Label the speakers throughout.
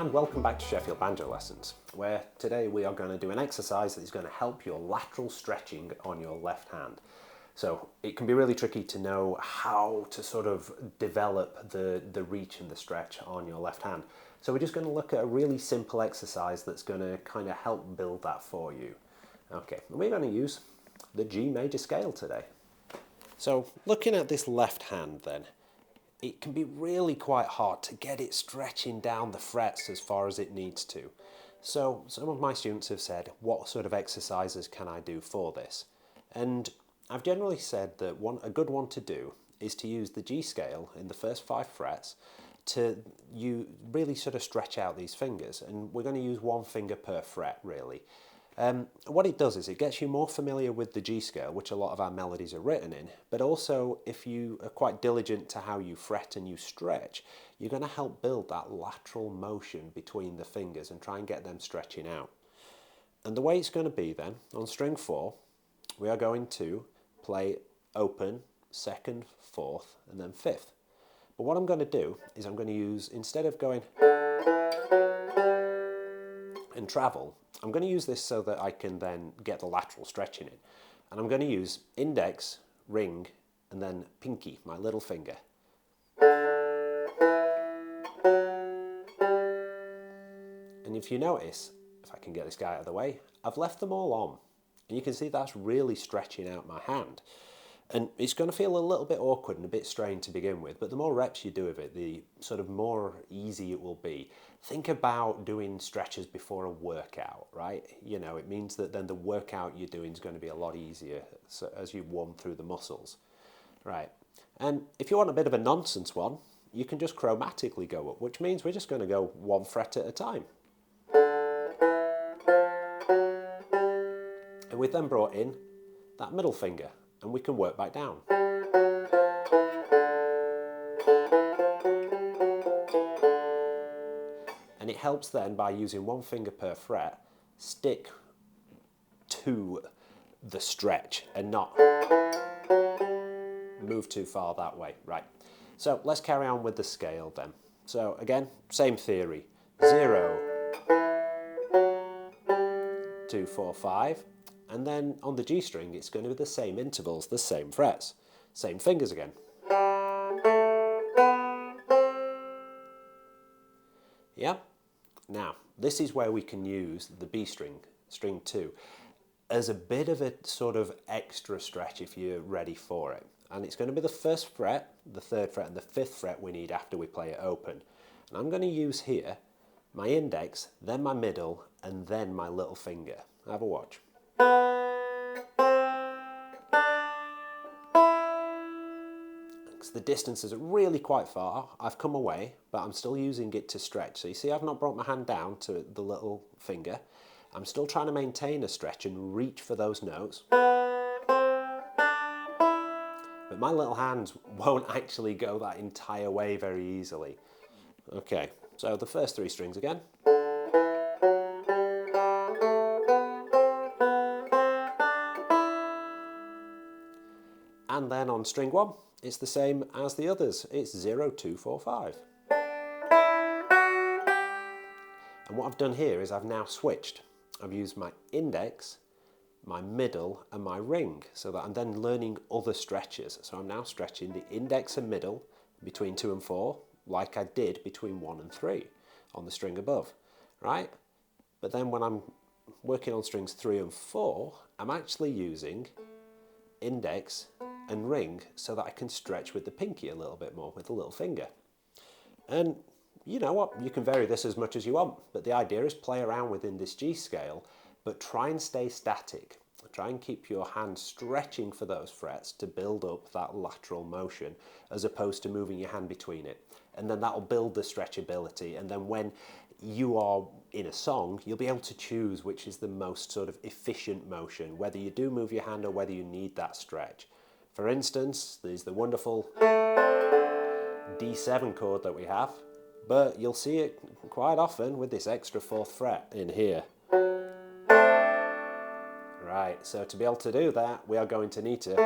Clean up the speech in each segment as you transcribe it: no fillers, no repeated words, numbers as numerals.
Speaker 1: and welcome back to Sheffield Banjo Lessons, where today we are going to do an exercise that is going to help your lateral stretching on your left hand. So it can be really tricky to know how to sort of develop the reach and the stretch on your left hand. So we're just going to look at a really simple exercise that's going to kind of help build that for you. Okay, and we're going to use the G major scale today. So looking at this left hand then, it can be really quite hard to get it stretching down the frets as far as it needs to. So some of my students have said, what sort of exercises can I do for this? And I've generally said that a good one to do is to use the G scale in the first 5 frets to really sort of stretch out these fingers. And we're going to use 1 finger per fret really. What it does is it gets you more familiar with the G scale, which a lot of our melodies are written in, but also if you are quite diligent to how you fret and you stretch, you're going to help build that lateral motion between the fingers and try and get them stretching out. And the way it's going to be then, on string 4, we are going to play open, 2nd, 4th, and then 5th. But what I'm going to do is I'm going to use, instead of going and travel, I'm going to use this so that I can then get the lateral stretching in. And I'm going to use index, ring, and then pinky, my little finger. And if you notice, if I can get this guy out of the way, I've left them all on. And you can see that's really stretching out my hand. And it's going to feel a little bit awkward and a bit strained to begin with, but the more reps you do of it, the sort of more easy it will be. Think about doing stretches before a workout, right? You know, it means that then the workout you're doing is going to be a lot easier as you warm through the muscles, right? And if you want a bit of a nonsense one, you can just chromatically go up, which means we're just going to go 1 fret at a time. And we've then brought in that middle finger, and we can work back down. And it helps then by using 1 finger per fret, stick to the stretch and not move too far that way. Right, so let's carry on with the scale then. So again, same theory, 0, 2, 4, 5. And then on the G string, it's going to be the same intervals, the same frets, same fingers again. Yeah? Now, this is where we can use the B string, string 2, as a bit of a sort of extra stretch if you're ready for it. And it's going to be the 1st fret, the 3rd fret, and the 5th fret we need after we play it open. And I'm going to use here my index, then my middle, and then my little finger. Have a watch. The distances are really quite far. I've come away, but I'm still using it to stretch. So you see I've not brought my hand down to the little finger. I'm still trying to maintain a stretch and reach for those notes. But my little hands won't actually go that entire way very easily. Okay, so the first 3 strings again. And then on string 1, it's the same as the others. It's 0, 2, 4, 5. And what I've done here is I've now switched. I've used my index, my middle, and my ring, so that I'm then learning other stretches. So I'm now stretching the index and middle between 2 and 4, like I did between 1 and 3 on the string above, right? But then when I'm working on strings 3 and 4, I'm actually using index and ring so that I can stretch with the pinky a little bit more with the little finger. And you know what, you can vary this as much as you want, but the idea is play around within this G scale, but try and stay static. Try and keep your hand stretching for those frets to build up that lateral motion as opposed to moving your hand between it. And then that'll build the stretchability, and then when you are in a song, you'll be able to choose which is the most sort of efficient motion, whether you do move your hand or whether you need that stretch. For instance, there's the wonderful D7 chord that we have, but you'll see it quite often with this extra 4th fret in here. Right, so to be able to do that, we are going to need to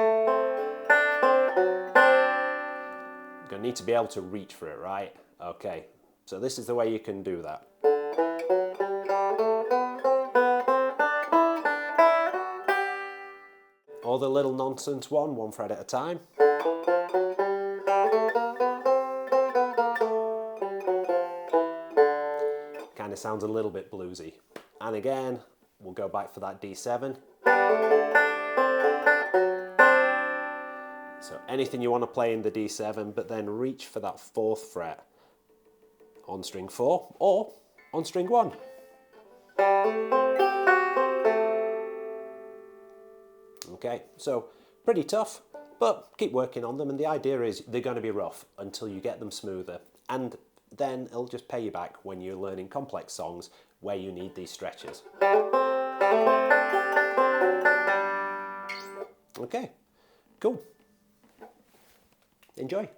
Speaker 1: be able to reach for it, right? Okay, so this is the way you can do that. Or the little nonsense one fret at a time. Kind of sounds a little bit bluesy. And again, we'll go back for that D7. So anything you want to play in the D7, but then reach for that 4th fret on string 4 or on string 1. Okay, so pretty tough, but keep working on them, and the idea is they're going to be rough until you get them smoother, and then it'll just pay you back when you're learning complex songs where you need these stretches. Okay, cool. Enjoy.